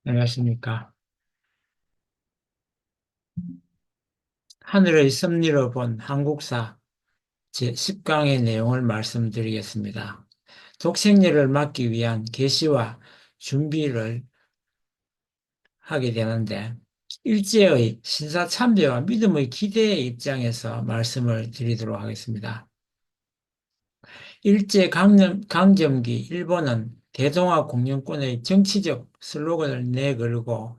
안녕하십니까. 하늘의 섭리로 본 한국사 제10강의 내용을 말씀드리겠습니다. 독생리를 막기 위한 계시와 준비를 하게 되는데, 일제의 신사참배와 믿음의 기대의 입장에서 말씀을 드리도록 하겠습니다. 강점기 일본은 대동아 공영권의 정치적 슬로건을 내걸고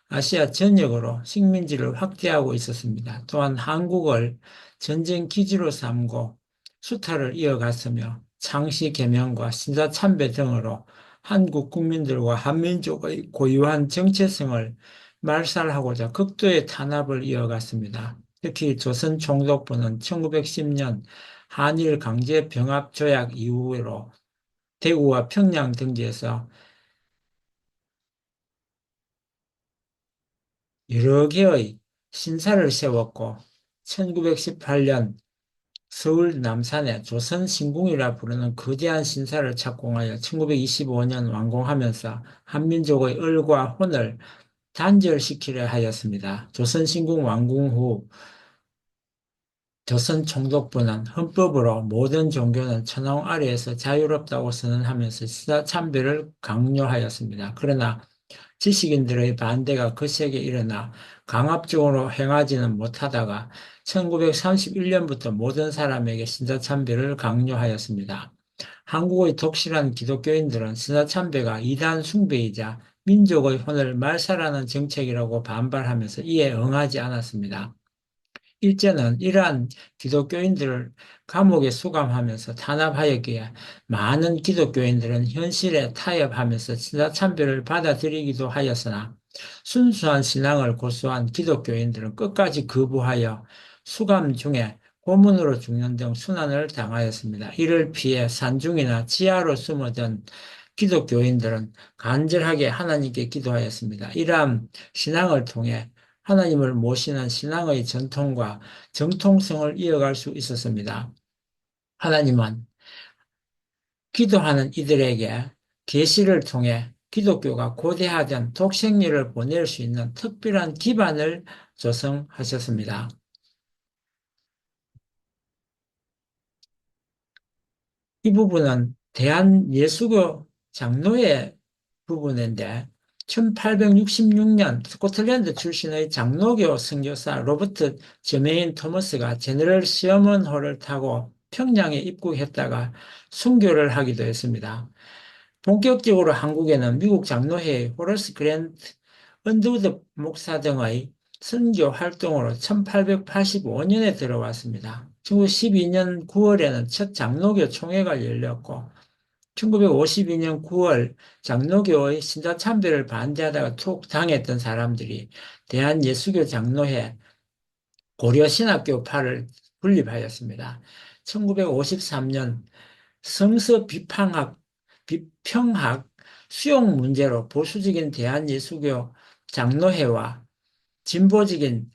아시아 전역으로 식민지를 확대하고 있었습니다. 또한 한국을 전쟁 기지로 삼고 수탈을 이어갔으며 창씨 개명과 신사참배 등으로 한국 국민들과 한민족의 고유한 정체성을 말살하고자 극도의 탄압을 이어갔습니다. 특히 조선 총독부는 1910년 한일 강제 병합 조약 이후로 대구와 평양 등지에서 여러 개의 신사를 세웠고 1918년 서울 남산에 조선신궁이라 부르는 거대한 신사를 착공하여 1925년 완공하면서 한민족의 을과 혼을 단절시키려 하였습니다. 조선신궁 완공 후 조선 총독부는 헌법으로 모든 종교는 천황 아래에서 자유롭다고 선언하면서 사참배를 강요하였습니다. 그러나 지식인들의 반대가 거세게 일어나 강압적으로 행하지는 못하다가 1931년부터 모든 사람에게 신사참배를 강요하였습니다. 한국의 독실한 기독교인들은 신사참배가 이단 숭배이자 민족의 혼을 말살하는 정책이라고 반발하면서 이에 응하지 않았습니다. 일제는 이러한 기독교인들을 감옥에 수감하면서 탄압하였기에 많은 기독교인들은 현실에 타협하면서 신사참배를 받아들이기도 하였으나 순수한 신앙을 고수한 기독교인들은 끝까지 거부하여 수감 중에 고문으로 죽는 등 순환을 당하였습니다. 이를 피해 산중이나 지하로 숨어든 기독교인들은 간절하게 하나님께 기도하였습니다. 이러한 신앙을 통해 하나님을 모시는 신앙의 전통과 정통성을 이어갈 수 있었습니다. 하나님은 기도하는 이들에게 계시를 통해 기독교가 고대하던 독생리를 보낼 수 있는 특별한 기반을 조성하셨습니다. 이 부분은 대한예수교 장로회 부분인데 1866년 스코틀랜드 출신의 장로교 선교사 로버트 제메인 토머스가 제너럴 시어먼호를 타고 평양에 입국했다가 순교를 하기도 했습니다. 본격적으로 한국에는 미국 장로회의 호러스 그랜트 언드우드 목사 등의 선교 활동으로 1885년에 들어왔습니다. 1912년 9월에는 첫 장로교 총회가 열렸고 1952년 9월 장로교의 신자참배를 반대하다가 툭 당했던 사람들이 대한예수교 장로회 고려신학교파를 분립하였습니다. 1953년 성서 비평학 수용 문제로 보수적인 대한예수교 장로회와 진보적인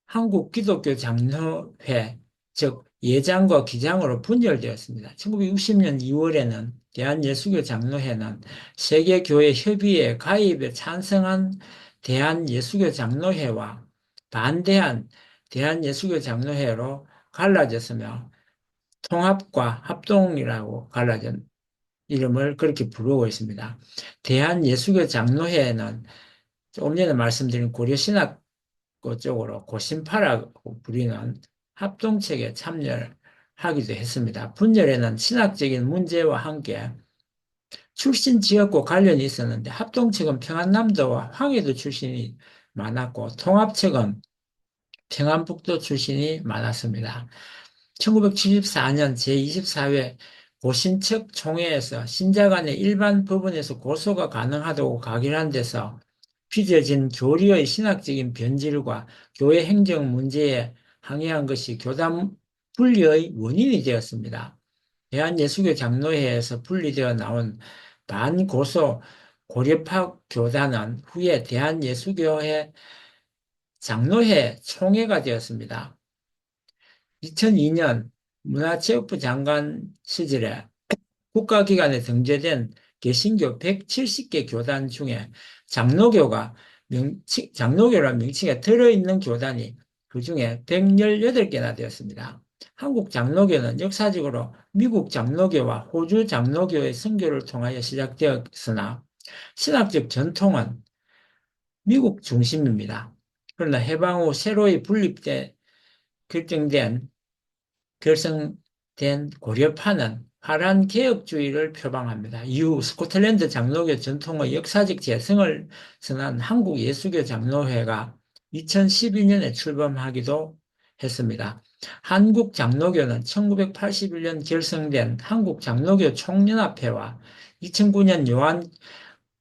한국기독교 장로회, 즉 예장과 기장으로 분열되었습니다. 1960년 2월에는 대한예수교 장로회는 세계교회 협의회 가입에 찬성한 대한예수교 장로회와 반대한 대한예수교 장로회로 갈라졌으며 통합과 합동이라고 갈라진 이름을 그렇게 부르고 있습니다. 대한예수교 장로회는 조금 전에 말씀드린 고려신학 쪽으로 고신파라고 부리는 합동책에 참여를 하기도 했습니다. 분열에는 신학적인 문제와 함께 출신 지역과 관련이 있었는데 합동책은 평안남도와 황해도 출신이 많았고 통합책은 평안북도 출신이 많았습니다. 1974년 제24회 고신척 총회에서 신자 간의 일반 법원에서 고소가 가능하다고 각인한 데서 빚어진 교리의 신학적인 변질과 교회 행정 문제에 항의한 것이 교단 분리의 원인이 되었습니다. 대한예수교 장로회에서 분리되어 나온 반고소 고려파 교단은 후에 대한예수교회 장로회 총회가 되었습니다. 2002년 문화체육부 장관 시절에 국가기관에 등재된 개신교 170개 교단 중에 장로교가 장로교라는 명칭에 들어있는 교단이 그중에 118개나 되었습니다. 한국 장로교는 역사적으로 미국 장로교와 호주 장로교의 선교를 통하여 시작되었으나 신학적 전통은 미국 중심입니다. 그러나 해방 후 새로이 분립돼 결정된 결성된 고려파는 화란 개혁주의를 표방합니다. 이후 스코틀랜드 장로교 전통의 역사적 재성을 선한 한국 예수교 장로회가 2012년에 출범하기도 했습니다. 한국 장로교는 1981년 결성된 한국 장로교 총연합회와 2009년 요한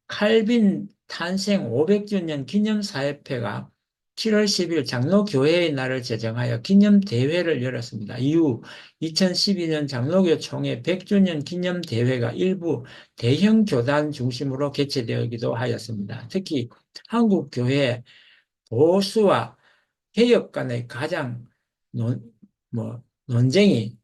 칼빈 탄생 500주년 기념사협회가 7월 10일 장로교회의 날을 제정하여 기념대회를 열었습니다. 이후 2012년 장로교 총회 100주년 기념대회가 일부 대형 교단 중심으로 개최되기도 하였습니다. 특히 한국교회 보수와 개혁 간의 가장 논쟁이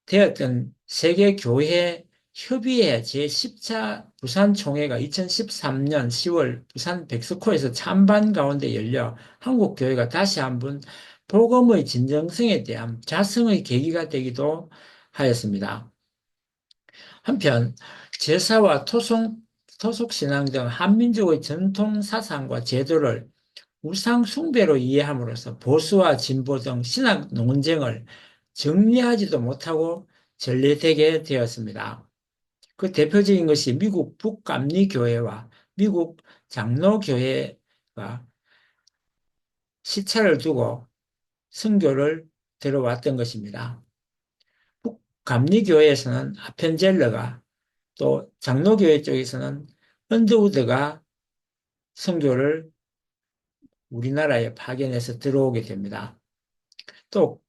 되었던 세계교회 협의회 제10차 부산총회가 2013년 10월 부산 백스코에서 찬반 가운데 열려 한국교회가 다시 한번 복음의 진정성에 대한 자성의 계기가 되기도 하였습니다. 한편 제사와 토속신앙 등 한민족의 전통 사상과 제도를 우상 숭배로 이해함으로써 보수와 진보 등 신학 논쟁을 정리하지도 못하고 전래되게 되었습니다. 그 대표적인 것이 미국 북감리교회와 미국 장로교회가 시차를 두고 선교를 들어왔던 것입니다. 북감리교회에서는 아펜젤러가 또 장로교회 쪽에서는 언더우드가 선교를 우리나라에 파견해서 들어오게 됩니다. 또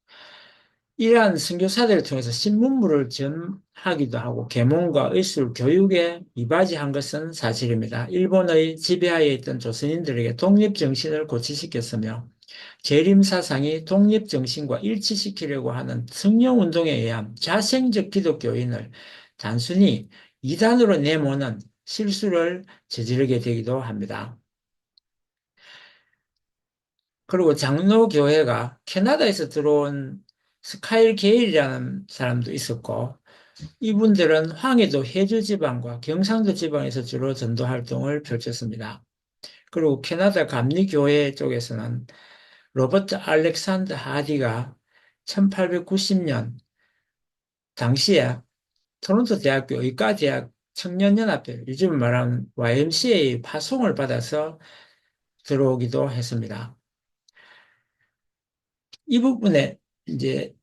이러한 선교사들을 통해서 신문물을 전하기도 하고 계몽과 의술 교육에 이바지한 것은 사실입니다. 일본의 지배하에 있던 조선인들에게 독립정신을 고취시켰으며 재림사상이 독립정신과 일치시키려고 하는 성령운동에 의한 자생적 기독교인을 단순히 이단으로 내모는 실수를 저지르게 되기도 합니다. 그리고 장로교회가 캐나다에서 들어온 스카일 게일이라는 사람도 있었고, 이분들은 황해도 해주 지방과 경상도 지방에서 주로 전도 활동을 펼쳤습니다. 그리고 캐나다 감리교회 쪽에서는 로버트 알렉산더 하디가 1890년 당시에 토론토 대학교 의과대학 청년연합회, 요즘 말하는 YMCA 파송을 받아서 들어오기도 했습니다. 이 부분에 이제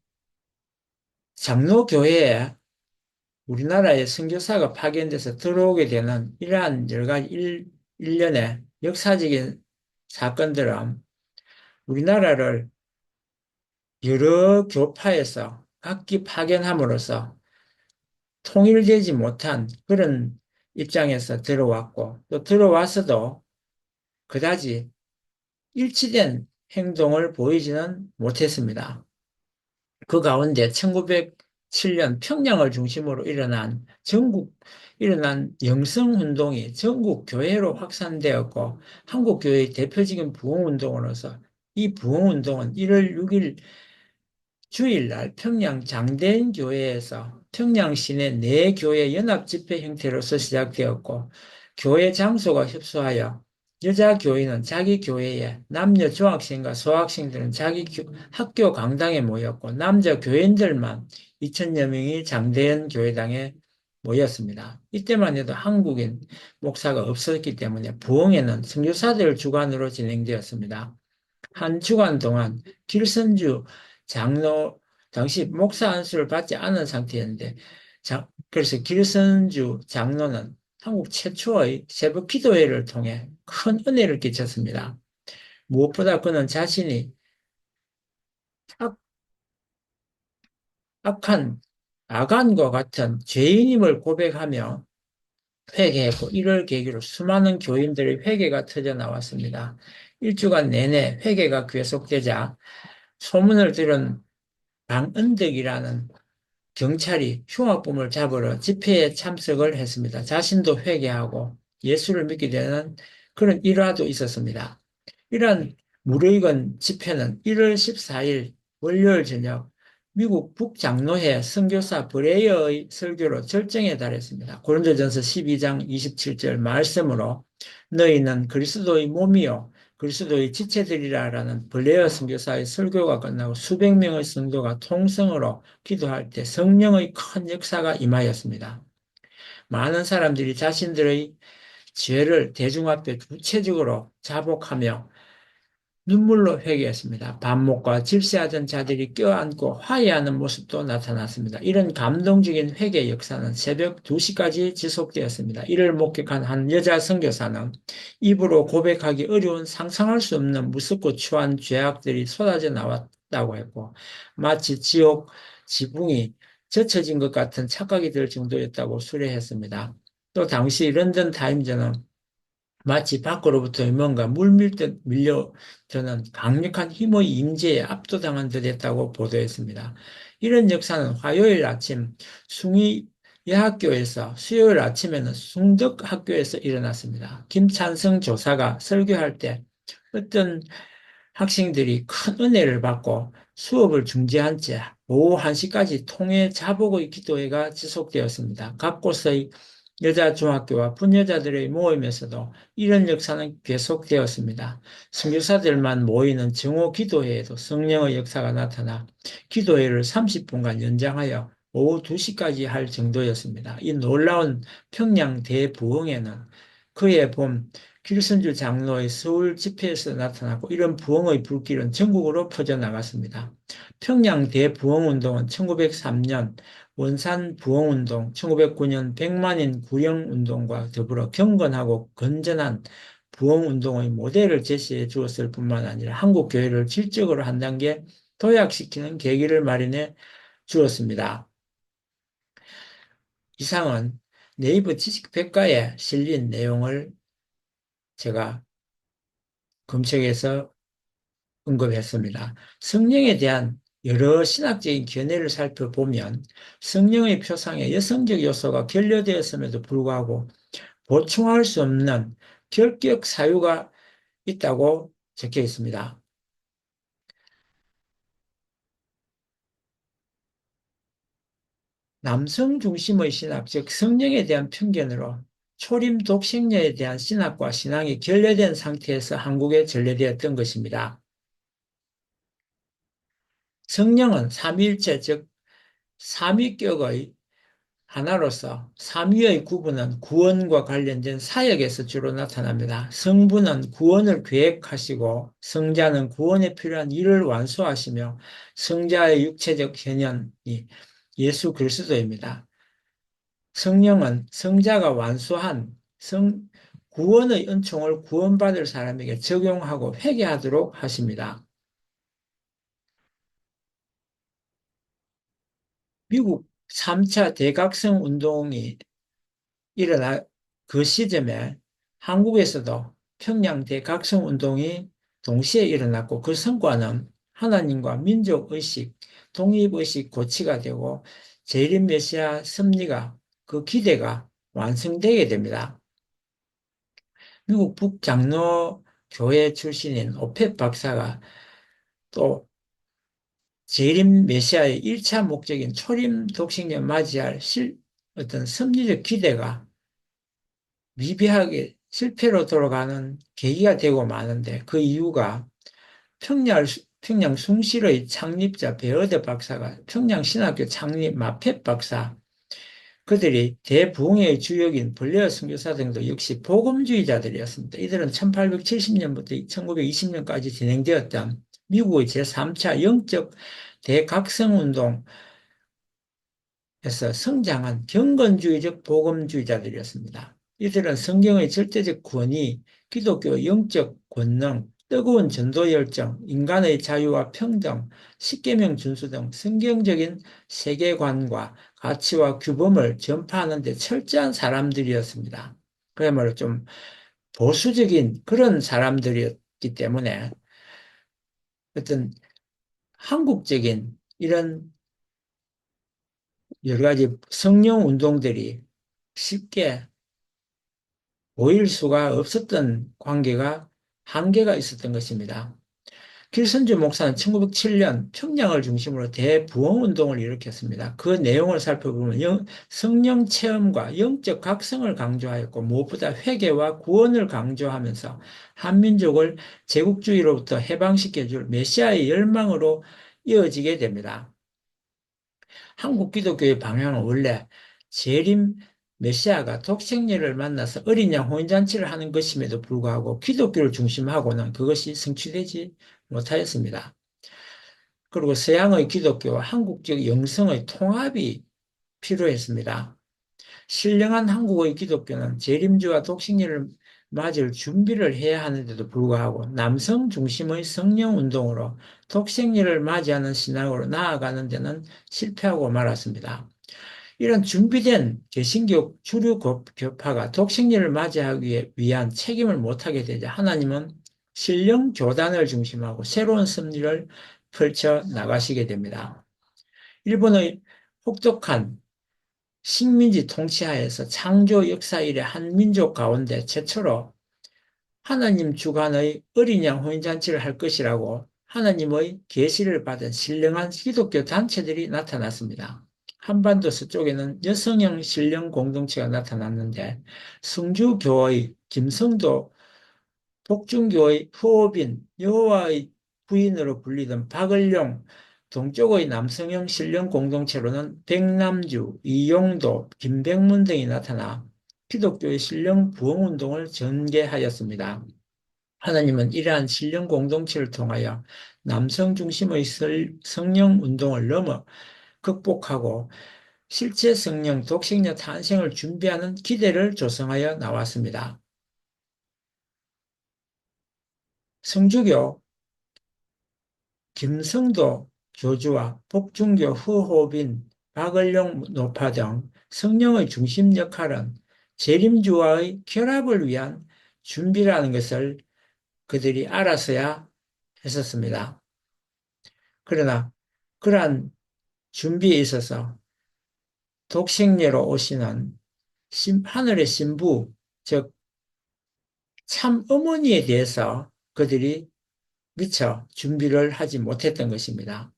장로교회에 우리나라에 선교사가 파견돼서 들어오게 되는 이러한 여러 가지 일련의 역사적인 사건들은 우리나라를 여러 교파에서 각기 파견함으로써 통일되지 못한 그런 입장에서 들어왔고 또 들어와서도 그다지 일치된 행동을 보이지는 못했습니다. 그 가운데 1907년 평양을 중심으로 일어난 영성운동이 전국 교회로 확산되었고 한국 교회의 대표적인 부흥운동으로서 이 부흥운동은 1월 6일 주일날 평양 장대인 교회에서 평양 시내 네 교회 연합 집회 형태로서 시작되었고 교회 장소가 협소하여 여자 교인은 자기 교회에 남녀 중학생과 소학생들은 자기 학교 강당에 모였고 남자 교인들만 2천여 명이 장대현 교회당에 모였습니다. 이때만 해도 한국인 목사가 없었기 때문에 부흥회는 선교사들 주관으로 진행되었습니다. 한 주간 동안 길선주 장로 당시 목사 안수를 받지 않은 상태였는데 그래서 길선주 장로는 한국 최초의 새벽 기도회를 통해 큰 은혜를 끼쳤습니다. 무엇보다 그는 자신이 악한 아간과 같은 죄인임을 고백하며 회개했고 이를 계기로 수많은 교인들의 회개가 터져 나왔습니다. 일주간 내내 회개가 계속되자 소문을 들은 방은덕이라는 경찰이 흉악범을 잡으러 집회에 참석을 했습니다. 자신도 회개하고 예수를 믿게 되는 그런 일화도 있었습니다. 이러한 무르익은 집회는 1월 14일 월요일 저녁 미국 북장로회 선교사 브레이어의 설교로 절정에 달했습니다. 고린도전서 12장 27절 말씀으로 너희는 그리스도의 몸이요 그리스도의 지체들이라라는 블레어 선교사의 설교가 끝나고 수백 명의 성도가 통성으로 기도할 때 성령의 큰 역사가 임하였습니다. 많은 사람들이 자신들의 죄를 대중 앞에 구체적으로 자복하며 눈물로 회개했습니다. 반목과 질세하던 자들이 껴안고 화해하는 모습도 나타났습니다. 이런 감동적인 회개 역사는 새벽 2시까지 지속되었습니다. 이를 목격한 한 여자 선교사는 입으로 고백하기 어려운 상상할 수 없는 무섭고 추한 죄악들이 쏟아져 나왔다고 했고 마치 지옥 지붕이 젖혀진 것 같은 착각이 들 정도였다고 수려했습니다. 또 당시 런던 타임즈는 마치 밖으로부터 뭔가 물밀듯 밀려드는 강력한 힘의 임재에 압도당한 듯했다고 보도했습니다. 이런 역사는 화요일 아침 숭의 여학교에서 수요일 아침에는 숭덕학교에서 일어났습니다. 김찬성 조사가 설교할 때 어떤 학생들이 큰 은혜를 받고 수업을 중지한 채 오후 1시까지 통해 자복의 기도회가 지속되었습니다. 각 곳의 여자 중학교와 분여자들의 모임에서도 이런 역사는 계속되었습니다. 선교사들만 모이는 정오 기도회에도 성령의 역사가 나타나 기도회를 30분간 연장하여 오후 2시까지 할 정도였습니다. 이 놀라운 평양 대부흥에는 그의 봄 길선주 장로의 서울 집회에서 나타났고 이런 부흥의 불길은 전국으로 퍼져나갔습니다. 평양 대부흥운동은 1903년 원산 부흥운동, 1909년 백만인 구영운동과 더불어 경건하고 건전한 부흥운동의 모델을 제시해 주었을 뿐만 아니라 한국 교회를 질적으로 한 단계 도약시키는 계기를 마련해 주었습니다. 이상은 네이버 지식백과에 실린 내용을 제가 검색해서 언급했습니다. 성령에 대한 여러 신학적인 견해를 살펴보면 성령의 표상에 여성적 요소가 결여되었음에도 불구하고 보충할 수 없는 결격 사유가 있다고 적혀 있습니다. 남성 중심의 신학, 즉 성령에 대한 편견으로 초림 독생녀에 대한 신학과 신앙이 결여된 상태에서 한국에 전래되었던 것입니다. 성령은 삼위일체, 즉 삼위격의 하나로서 삼위의 구분은 구원과 관련된 사역에서 주로 나타납니다. 성부는 구원을 계획하시고 성자는 구원에 필요한 일을 완수하시며 성자의 육체적 현현이 예수 그리스도입니다. 성령은 성자가 완수한 구원의 은총을 구원받을 사람에게 적용하고 회개하도록 하십니다. 미국 3차 대각성 운동이 일어나 그 시점에 한국에서도 평양 대각성 운동이 동시에 일어났고 그 성과는 하나님과 민족의식, 독립의식 고취가 되고 재림 메시아 섭리가 그 기대가 완성되게 됩니다. 미국 북장로 교회 출신인 오펫 박사가 또 재림 메시아의 1차 목적인 초림 독생자 맞이할 어떤 섭리적 기대가 미비하게 실패로 돌아가는 계기가 되고 마는데 그 이유가 평양 숭실의 창립자 베어드 박사가 평양신학교 창립 마펫 박사 그들이 대부흥의 주역인 블레어 선교사 등도 역시 복음주의자들이었습니다. 이들은 1870년부터 1920년까지 진행되었던 미국의 제3차 영적 대각성운동 에서 성장한 경건주의적 복음주의자들이었습니다. 이들은 성경의 절대적 권위, 기독교 영적 권능, 뜨거운 전도 열정, 인간의 자유와 평등, 십계명 준수 등 성경적인 세계관과 가치와 규범을 전파하는 데 철저한 사람들이었습니다. 그야말로 좀 보수적인 그런 사람들이었기 때문에 어떤 한국적인 이런 여러 가지 성령 운동들이 쉽게 보일 수가 없었던 관계가 한계가 있었던 것입니다. 길선주 목사는 1907년 평양을 중심으로 대부흥운동을 일으켰습니다. 그 내용을 살펴보면 성령 체험과 영적 각성을 강조하였고 무엇보다 회개와 구원을 강조하면서 한민족을 제국주의로부터 해방시켜줄 메시아의 열망으로 이어지게 됩니다. 한국 기독교의 방향은 원래 재림 메시아가 독생녀를 만나서 어린 양 혼인잔치를 하는 것임에도 불구하고 기독교를 중심하고는 그것이 성취되지 못하였습니다. 그리고 서양의 기독교와 한국적 영성의 통합이 필요했습니다. 신령한 한국의 기독교는 재림주와 독생녀를 맞을 준비를 해야 하는데도 불구하고 남성 중심의 성령 운동으로 독생녀를 맞이하는 신앙으로 나아가는 데는 실패하고 말았습니다. 이런 준비된 개신교 주류 교파가 독생녀를 맞이하기 위한 책임을 못하게 되자 하나님은 신령 교단을 중심하고 새로운 섭리를 펼쳐 나가시게 됩니다. 일본의 혹독한 식민지 통치하에서 창조 역사 이래 한 민족 가운데 최초로 하나님 주관의 어린 양 혼인잔치를 할 것이라고 하나님의 계시를 받은 신령한 기독교 단체들이 나타났습니다. 한반도 서쪽에는 여성형 신령 공동체가 나타났는데 성주교의 김성도, 복중교의 후오빈, 여호와의 부인으로 불리던 박을용, 동쪽의 남성형 신령 공동체로는 백남주, 이용도, 김백문 등이 나타나 기독교의 신령 부흥운동을 전개하였습니다. 하나님은 이러한 신령 공동체를 통하여 남성 중심의 성령 운동을 넘어 극복하고 실제 성령, 독생녀 탄생을 준비하는 기대를 조성하여 나왔습니다. 성주교 김성도 교주와 복중교 후호빈, 박을용 노파 등 성령의 중심 역할은 재림주와의 결합을 위한 준비라는 것을 그들이 알았어야 했었습니다. 그러나 그러한 준비에 있어서 독생녀로 오시는 하늘의 신부, 즉 참 어머니에 대해서 그들이 미처 준비를 하지 못했던 것입니다.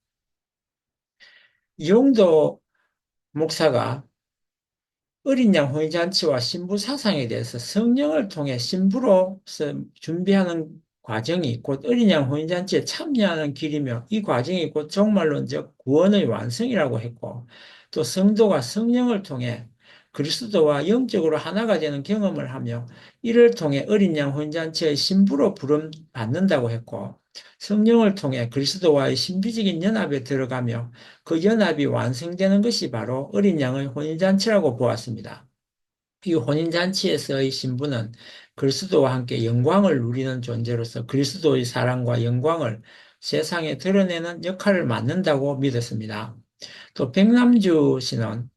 이용도 목사가 어린 양 혼인잔치와 신부 사상에 대해서 성령을 통해 신부로서 준비하는 과정이 곧 어린 양 혼인잔치에 참여하는 길이며 이 과정이 곧 종말론적 구원의 완성이라고 했고 또 성도가 성령을 통해 그리스도와 영적으로 하나가 되는 경험을 하며 이를 통해 어린 양 혼인잔치의 신부로 부름 받는다고 했고 성령을 통해 그리스도와의 신비적인 연합에 들어가며 그 연합이 완성되는 것이 바로 어린 양의 혼인잔치라고 보았습니다. 이 혼인잔치에서의 신부는 그리스도와 함께 영광을 누리는 존재로서 그리스도의 사랑과 영광을 세상에 드러내는 역할을 맡는다고 믿었습니다. 또 백남주 씨는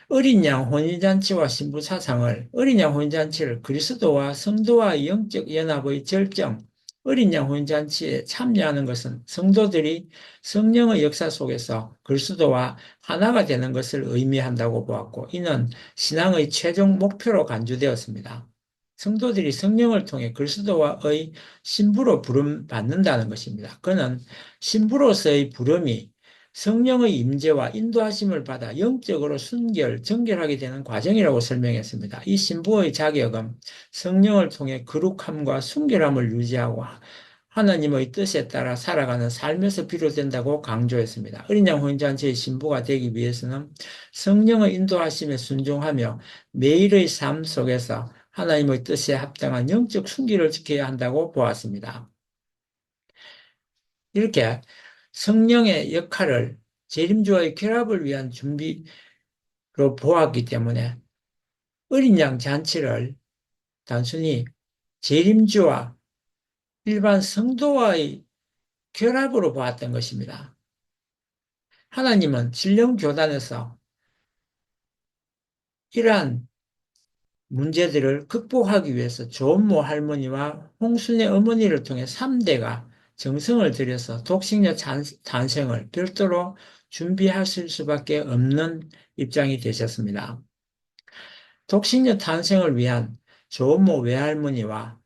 어린 양 혼인잔치와 신부 사상을 어린 양 혼인잔치를 그리스도와 성도와의 영적 연합의 절정, 어린 양 혼인잔치에 참여하는 것은 성도들이 성령의 역사 속에서 그리스도와 하나가 되는 것을 의미한다고 보았고 이는 신앙의 최종 목표로 간주되었습니다. 성도들이 성령을 통해 그리스도와의 신부로 부름 받는다는 것입니다. 그는 신부로서의 부름이 성령의 임재와 인도하심을 받아 영적으로 정결하게 되는 과정이라고 설명했습니다. 이 신부의 자격은 성령을 통해 거룩함과 순결함을 유지하고 하나님의 뜻에 따라 살아가는 삶에서 비롯된다고 강조했습니다. 어린 양 혼인잔치의 신부가 되기 위해서는 성령의 인도하심에 순종하며 매일의 삶 속에서 하나님의 뜻에 합당한 영적 순기를 지켜야 한다고 보았습니다. 이렇게 성령의 역할을 재림주와의 결합을 위한 준비로 보았기 때문에 어린 양 잔치를 단순히 재림주와 일반 성도와의 결합으로 보았던 것입니다. 하나님은 신령교단에서 이러한 문제들을 극복하기 위해서 조모 할머니와 홍순의 어머니를 통해 3대가 정성을 들여서 독생녀 탄생을 별도로 준비하실 수밖에 없는 입장이 되셨습니다. 독생녀 탄생을 위한 조모 외할머니와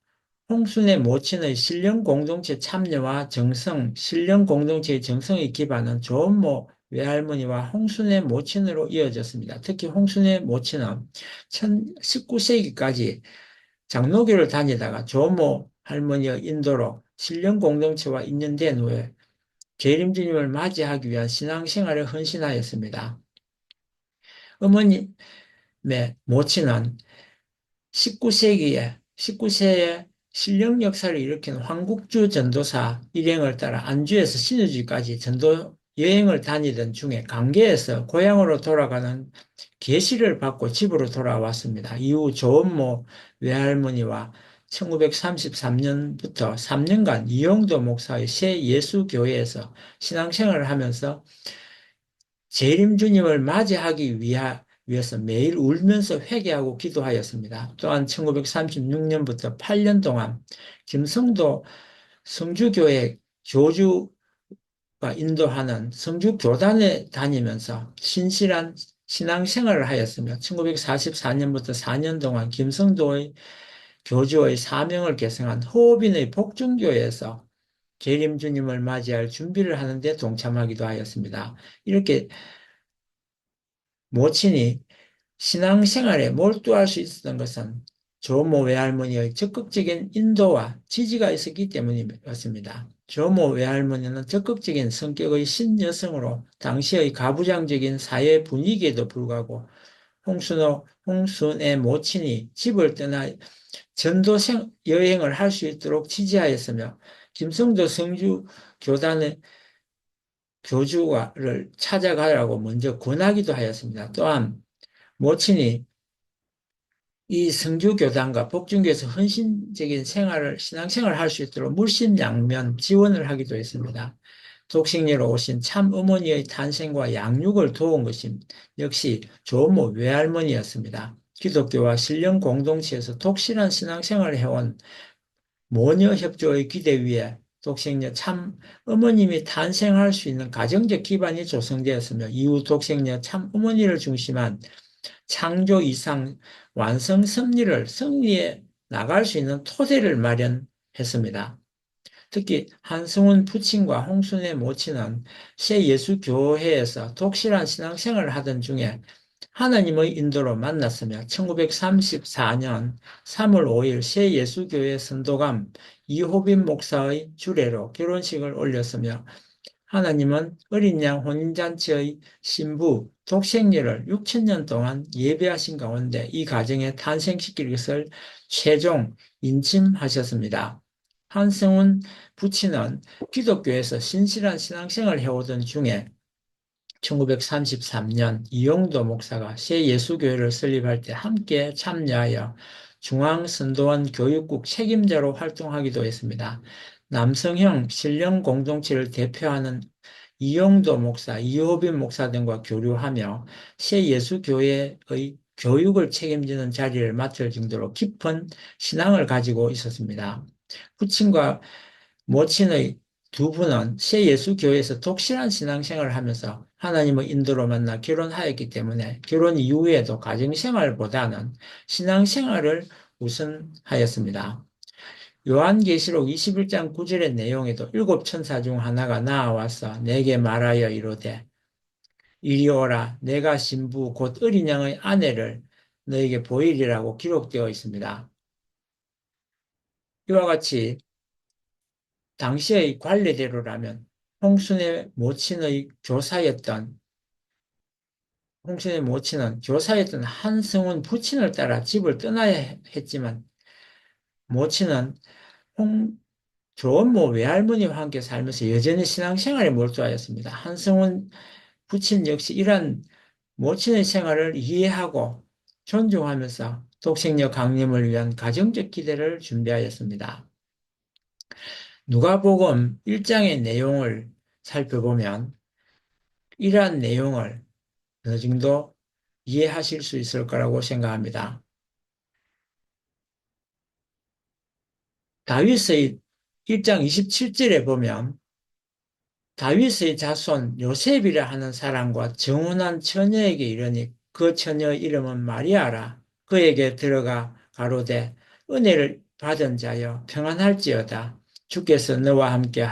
홍순의 모친의 신령 공동체 참여와 정성, 신령 공동체의 정성의 기반은 조모 외할머니와 홍순의 모친으로 이어졌습니다. 특히 홍순의 모친은 19세기까지 장로교를 다니다가 조모 할머니의 인도로 신령 공동체와 인연된 후에 재림주님을 맞이하기 위한 신앙생활에 헌신하였습니다. 어머님의 모친은 19세에 신령 역사를 일으킨 황국주 전도사 일행을 따라 안주에서 신의주까지 전도 여행을 다니던 중에 강계에서 고향으로 돌아가는 계시를 받고 집으로 돌아왔습니다. 이후 조원모 외할머니와 1933년부터 3년간 이용도 목사의 새 예수교회에서 신앙생활을 하면서 재림 주님을 맞이하기 위해서 매일 울면서 회개하고 기도하였습니다. 또한 1936년부터 8년 동안 김성도 성주교회 교주가 인도하는 성주교단에 다니면서 신실한 신앙생활을 하였으며 1944년부터 4년 동안 김성도의 교주의 사명을 계승한 호흡인의 복중교회에서 재림 주님을 맞이할 준비를 하는데 동참하기도 하였습니다. 이렇게 모친이 신앙생활에 몰두할 수 있었던 것은 조모 외할머니의 적극적인 인도와 지지가 있었기 때문이었습니다. 조모 외할머니는 적극적인 성격의 신여성으로 당시의 가부장적인 사회 분위기에도 불구하고 홍순의 모친이 집을 떠나 전도 여행을 할 수 있도록 지지하였으며 김성도 성주 교단의 교주를 찾아가라고 먼저 권하기도 하였습니다. 또한 모친이 이 성주교단과 복중교에서 헌신적인 신앙생활을 할 수 있도록 물심양면 지원을 하기도 했습니다. 독생녀로 오신 참 어머니의 탄생과 양육을 도운 것이 역시 조모 외할머니였습니다. 기독교와 신령 공동체에서 독실한 신앙생활을 해온 모녀 협조의 기대 위에 독생녀 참 어머님이 탄생할 수 있는 가정적 기반이 조성되었으며 이후 독생녀 참 어머니를 중심한 창조 이상 완성 섭리를 승리해 나갈 수 있는 토대를 마련했습니다. 특히 한승훈 부친과 홍순의 모친은 새 예수교회에서 독실한 신앙생활을 하던 중에 하나님의 인도로 만났으며 1934년 3월 5일 새 예수교회 선도감 이호빈 목사의 주례로 결혼식을 올렸으며 하나님은 어린 양 혼인잔치의 신부 독생녀를 6천년 동안 예배하신 가운데 이 가정에 탄생시킬 것을 최종 인침하셨습니다. 한성훈 부친은 기독교에서 신실한 신앙생활을 해오던 중에 1933년 이용도 목사가 새 예수교회를 설립할 때 함께 참여하여 중앙선도원 교육국 책임자로 활동하기도 했습니다. 남성형 신령 공동체를 대표하는 이용도 목사, 이호빈 목사 등과 교류하며 새 예수교회의 교육을 책임지는 자리를 맡을 정도로 깊은 신앙을 가지고 있었습니다. 부친과 모친의 두 분은 새 예수교회에서 독실한 신앙생활을 하면서 하나님의 인도로 만나 결혼하였기 때문에 결혼 이후에도 가정생활보다는 신앙생활을 우선하였습니다. 요한계시록 21장 9절의 내용에도 일곱 천사 중 하나가 나와서 내게 말하여 이르되 이리 오라 내가 신부 곧 어린 양의 아내를 너에게 보이리라고 기록되어 있습니다. 이와 같이 당시의 관례대로라면 홍순의 모친은 교사였던 한성훈 부친을 따라 집을 떠나야 했지만 모친은 조원모 외할머니와 함께 살면서 여전히 신앙생활에 몰두하였습니다. 한성훈 부친 역시 이러한 모친의 생활을 이해하고 존중하면서 독생녀 강림을 위한 가정적 기대를 준비하였습니다. 누가복음 1장의 내용을 살펴보면 이러한 내용을 어느 정도 이해하실 수 있을 거라고 생각합니다. 다윗의 1장 27절에 보면 다윗의 자손 요셉이라 하는 사람과 정혼한 처녀에게 이르니 그 처녀의 이름은 마리아라. 그에게 들어가 가로되 은혜를 받은 자여 평안할지어다. 주께서 너와 함께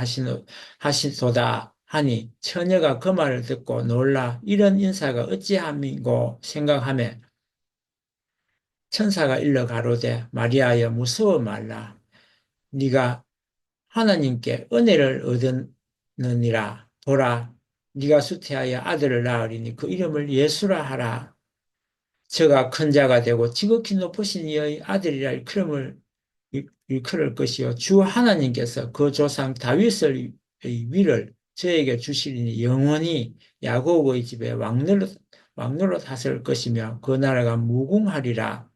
하시도다 하니 처녀가 그 말을 듣고 놀라 이런 인사가 어찌함이고 생각하며 천사가 일러 가로되 마리아여 무서워 말라. 네가 하나님께 은혜를 얻었느니라. 보라, 네가 수태하여 아들을 낳으리니 그 이름을 예수라 하라. 저가 큰 자가 되고 지극히 높으신 이의 아들이라 일컬을 것이요 주 하나님께서 그 조상 다윗의 위를 저에게 주시리니 영원히 야곱의 집에 왕노로 다스릴 것이며 그 나라가 무궁하리라.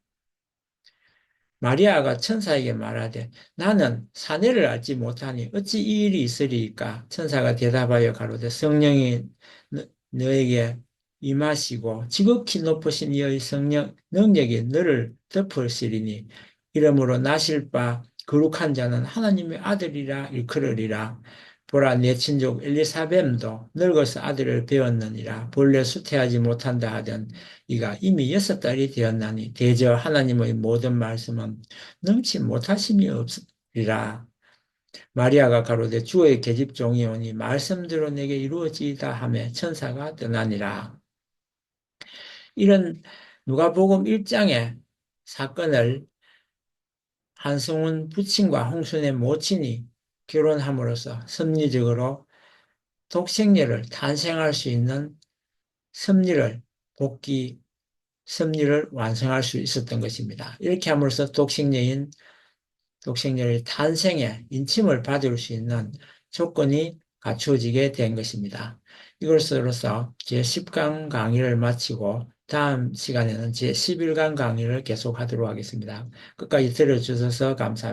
마리아가 천사에게 말하되 나는 사내를 알지 못하니 어찌 이 일이 있으리이까. 천사가 대답하여 가로되 성령이 너에게 임하시고 지극히 높으신 이의 성령 능력이 너를 덮으시리니 이러므로 나실 바 거룩한 자는 하나님의 아들이라 일컬으리라. 보라 내 친족 엘리사벳도 늙어서 아들을 배웠느니라. 본래 수태하지 못한다 하던 이가 이미 6달이 되었나니 대저 하나님의 모든 말씀은 능치 못하심이 없으리라. 마리아가 가로되 주의 계집종이 오니 말씀대로 내게 이루어지이다 하며 천사가 떠나니라. 이런 누가복음 1장의 사건을 한승훈 부친과 홍순의 모친이 결혼함으로써 섭리적으로 독생녀를 탄생할 수 있는 섭리를 완성할 수 있었던 것입니다. 이렇게 함으로써 독생녀의 탄생에 인침을 받을 수 있는 조건이 갖추어지게 된 것입니다. 이것으로서 제10강 강의를 마치고 다음 시간에는 제11강 강의를 계속하도록 하겠습니다. 끝까지 들어주셔서 감사합니다.